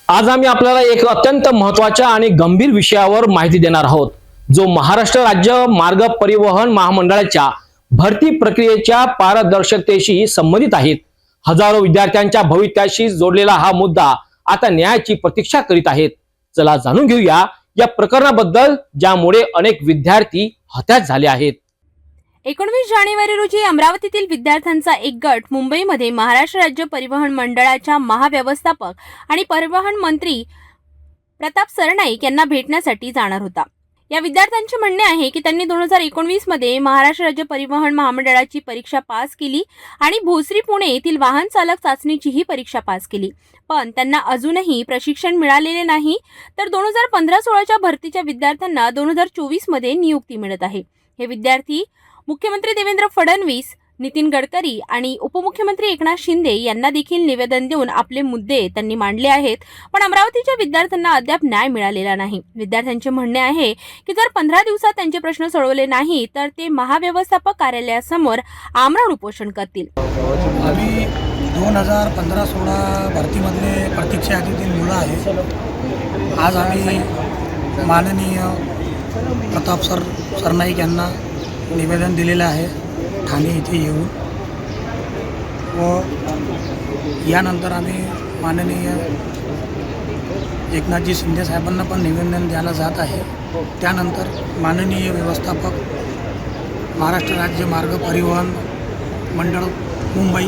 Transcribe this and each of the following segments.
आज आम्ही आपल्याला एक अत्यंत महत्त्वाच्या आणि गंभीर विषयावर माहिती देणार आहोत, जो महाराष्ट्र राज्य मार्ग परिवहन महामंडळाच्या भरती प्रक्रियेच्या पारदर्शकतेशी संबंधित आहेत। हजारो विद्यार्थ्यांच्या भवितव्याशी जोडलेला हा मुद्दा आता न्यायाची प्रतीक्षा करीत आहेत। चला जाणून घेऊया या प्रकरणाबद्दल, ज्यामुळे अनेक विद्यार्थी हताश झाले आहेत। 19 जानेवारी रोजी अमरावतीतील विद्यार्थ्यांचा एक गट मुंबईमध्ये महाराष्ट्र राज्य परिवहन मंडळाच्या महाव्यवस्थापक आणि परिवहन मंत्री प्रताप सरनाईक यांना भेटण्यासाठी जाणार होता। या विद्यार्थ्यांचे म्हणणे आहे की त्यांनी 2019 मध्ये महाराष्ट्र राज्य परिवहन महामंडळाची परीक्षा पास केली आणि भोसरी पुणे येथील वाहन चालक चाचणीचीही परीक्षा पास केली, पण त्यांना अजूनही प्रशिक्षण मिळालेले नाही। तर 2015-16च्या भरतीच्या विद्यार्थ्यांना 2024 मध्ये नियुक्ती मिळत आहे। हे विद्यार्थी मुख्यमंत्री देवेंद्र फडणवीस, नितीन गडकरी आणि उपमुख्यमंत्री एकनाथ शिंदे यांना देखील निवेदन देऊन आपले मुद्दे त्यांनी मांडले आहेत, पण अमरावतीच्या विद्यार्थ्यांना अद्याप न्याय मिळालेला नाही। विद्यार्थ्यांचे म्हणणे आहे की जर 15 दिवसात त्यांचे प्रश्न सोडवले नाही तर ते महाव्यवस्थापक कार्यालयासमोर आमरण उपोषण करतील। आम्ही 2015-16 भरतीमधले प्रतीक्षा यादीतील मुलं आहेत। आज आम्ही माननीय प्रताप सरनाईक यांना निवेदन दिलेलं आहे ठाणे इथे येऊन, व यानंतर आम्ही माननीय एकनाथजी शिंदे साहेबांना पण निवेदन द्यायला जात आहे। त्यानंतर माननीय व्यवस्थापक महाराष्ट्र राज्य मार्ग परिवहन मंडळ मुंबई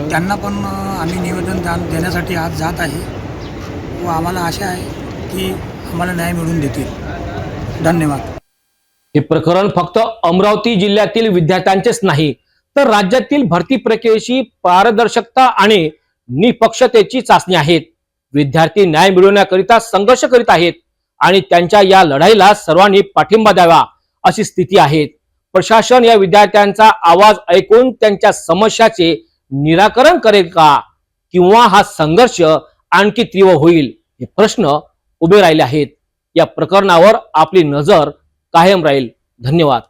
त्यांना पण आम्ही निवेदन देण्यासाठी आज जात आहे, व आम्हाला आशा आहे की आम्हाला न्याय मिळवून देतील। धन्यवाद। हे प्रकरण फक्त अमरावती जिल्ह्यातील विद्यार्थ्यांचेच नाही, तर राज्यातील भरती प्रक्रियेची पारदर्शकता आणि निपक्षतेची चाचणी आहेत। विद्यार्थी न्याय मिळवण्याकरिता संघर्ष करीत आहेत आणि त्यांच्या या लढाईला सर्वांनी पाठिंबा द्यावा अशी स्थिती आहे। प्रशासन या विद्यार्थ्यांचा आवाज ऐकून त्यांच्या समस्याचे निराकरण करेल का, किंवा हा संघर्ष आणखी तीव्र होईल, हे प्रश्न उभे राहिले आहेत। या प्रकरणावर आपली नजर कायम राहील। धन्यवाद।